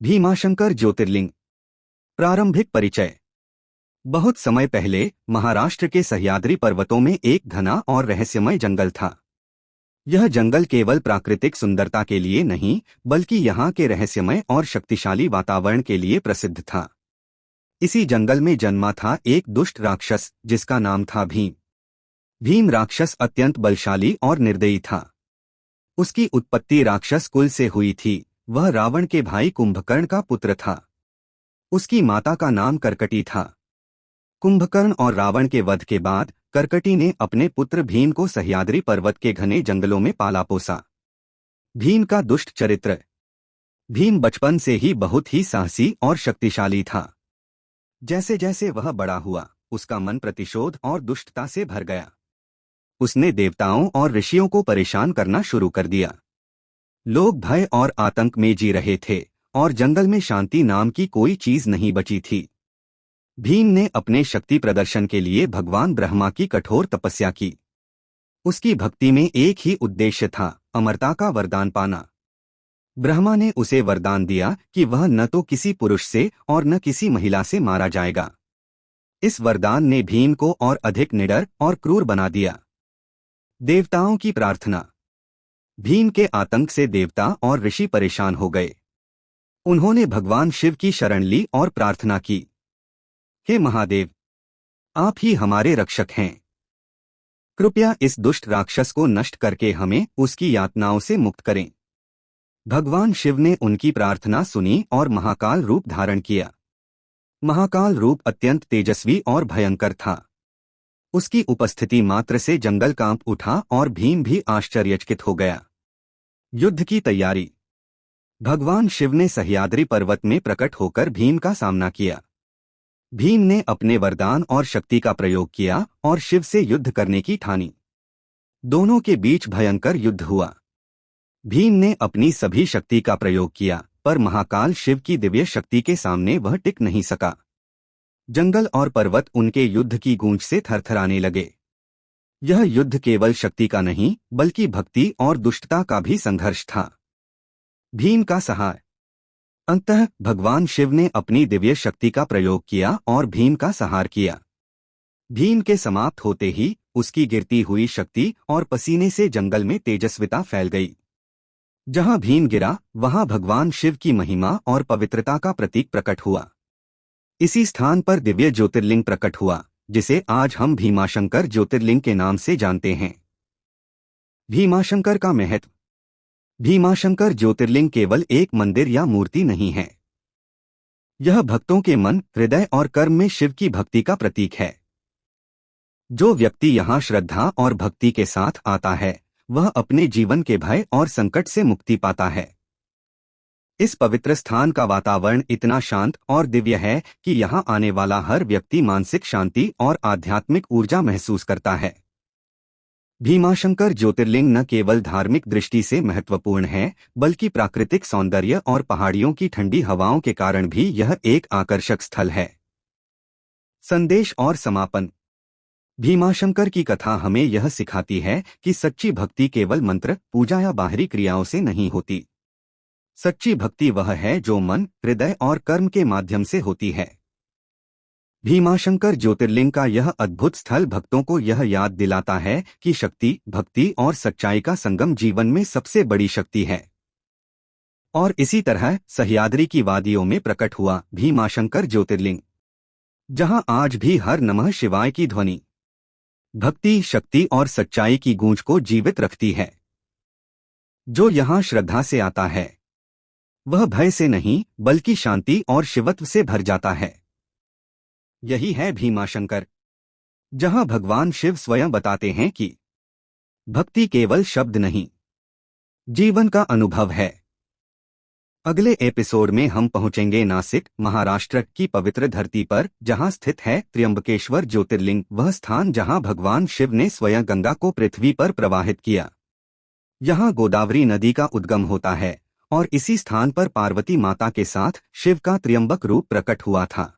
भीमाशंकर ज्योतिर्लिंग। प्रारंभिक परिचय। बहुत समय पहले महाराष्ट्र के सह्याद्री पर्वतों में एक घना और रहस्यमय जंगल था। यह जंगल केवल प्राकृतिक सुंदरता के लिए नहीं, बल्कि यहाँ के रहस्यमय और शक्तिशाली वातावरण के लिए प्रसिद्ध था। इसी जंगल में जन्मा था एक दुष्ट राक्षस जिसका नाम था भीम। भीम राक्षस अत्यंत बलशाली और निर्दयी था। उसकी उत्पत्ति राक्षस कुल से हुई थी। वह रावण के भाई कुंभकर्ण का पुत्र था। उसकी माता का नाम कर्कटी था। कुंभकर्ण और रावण के वध के बाद कर्कटी ने अपने पुत्र भीम को सह्याद्री पर्वत के घने जंगलों में पाला पोसा। भीम का दुष्ट चरित्र। भीम बचपन से ही बहुत ही साहसी और शक्तिशाली था। जैसे जैसे वह बड़ा हुआ, उसका मन प्रतिशोध और दुष्टता से भर गया। उसने देवताओं और ऋषियों को परेशान करना शुरू कर दिया। लोग भय और आतंक में जी रहे थे और जंगल में शांति नाम की कोई चीज नहीं बची थी। भीम ने अपने शक्ति प्रदर्शन के लिए भगवान ब्रह्मा की कठोर तपस्या की। उसकी भक्ति में एक ही उद्देश्य था, अमरता का वरदान पाना। ब्रह्मा ने उसे वरदान दिया कि वह न तो किसी पुरुष से और न किसी महिला से मारा जाएगा। इस वरदान ने भीम को और अधिक निडर और क्रूर बना दिया। देवताओं की प्रार्थना। भीम के आतंक से देवता और ऋषि परेशान हो गए। उन्होंने भगवान शिव की शरण ली और प्रार्थना की, हे महादेव, आप ही हमारे रक्षक हैं। कृपया इस दुष्ट राक्षस को नष्ट करके हमें उसकी यातनाओं से मुक्त करें। भगवान शिव ने उनकी प्रार्थना सुनी और महाकाल रूप धारण किया। महाकाल रूप अत्यंत तेजस्वी और भयंकर था। उसकी उपस्थिति मात्र से जंगल कांप उठा और भीम भी आश्चर्यचकित हो गया। युद्ध की तैयारी। भगवान शिव ने सह्याद्री पर्वत में प्रकट होकर भीम का सामना किया। भीम ने अपने वरदान और शक्ति का प्रयोग किया और शिव से युद्ध करने की ठानी। दोनों के बीच भयंकर युद्ध हुआ। भीम ने अपनी सभी शक्ति का प्रयोग किया, पर महाकाल शिव की दिव्य शक्ति के सामने वह टिक नहीं सका। जंगल और पर्वत उनके युद्ध की गूंज से थरथराने लगे। यह युद्ध केवल शक्ति का नहीं, बल्कि भक्ति और दुष्टता का भी संघर्ष था। भीम का सहार। अंततः भगवान शिव ने अपनी दिव्य शक्ति का प्रयोग किया और भीम का सहार किया। भीम के समाप्त होते ही उसकी गिरती हुई शक्ति और पसीने से जंगल में तेजस्विता फैल गई। जहां भीम गिरा, वहां भगवान शिव की महिमा और पवित्रता का प्रतीक प्रकट हुआ। इसी स्थान पर दिव्य ज्योतिर्लिंग प्रकट हुआ, जिसे आज हम भीमाशंकर ज्योतिर्लिंग के नाम से जानते हैं। भीमाशंकर का महत्व। भीमाशंकर ज्योतिर्लिंग केवल एक मंदिर या मूर्ति नहीं है। यह भक्तों के मन, हृदय और कर्म में शिव की भक्ति का प्रतीक है। जो व्यक्ति यहाँ श्रद्धा और भक्ति के साथ आता है, वह अपने जीवन के भय और संकट से मुक्ति पाता है। इस पवित्र स्थान का वातावरण इतना शांत और दिव्य है कि यहाँ आने वाला हर व्यक्ति मानसिक शांति और आध्यात्मिक ऊर्जा महसूस करता है। भीमाशंकर ज्योतिर्लिंग न केवल धार्मिक दृष्टि से महत्वपूर्ण है, बल्कि प्राकृतिक सौंदर्य और पहाड़ियों की ठंडी हवाओं के कारण भी यह एक आकर्षक स्थल है। संदेश और समापन। भीमाशंकर की कथा हमें यह सिखाती है कि सच्ची भक्ति केवल मंत्र, पूजा या बाहरी क्रियाओं से नहीं होती। सच्ची भक्ति वह है जो मन, हृदय और कर्म के माध्यम से होती है। भीमाशंकर ज्योतिर्लिंग का यह अद्भुत स्थल भक्तों को यह याद दिलाता है कि शक्ति, भक्ति और सच्चाई का संगम जीवन में सबसे बड़ी शक्ति है। और इसी तरह सह्याद्री की वादियों में प्रकट हुआ भीमाशंकर ज्योतिर्लिंग, जहां आज भी हर नमः शिवाय की ध्वनि भक्ति, शक्ति और सच्चाई की गूंज को जीवित रखती है। जो यहाँ श्रद्धा से आता है, वह भय से नहीं, बल्कि शांति और शिवत्व से भर जाता है। यही है भीमाशंकर, जहां भगवान शिव स्वयं बताते हैं कि भक्ति केवल शब्द नहीं, जीवन का अनुभव है। अगले एपिसोड में हम पहुंचेंगे नासिक, महाराष्ट्र की पवित्र धरती पर, जहां स्थित है त्र्यंबकेश्वर ज्योतिर्लिंग, वह स्थान जहां भगवान शिव ने स्वयं गंगा को पृथ्वी पर प्रवाहित किया। यहाँ गोदावरी नदी का उद्गम होता है और इसी स्थान पर पार्वती माता के साथ शिव का त्र्यंबक रूप प्रकट हुआ था।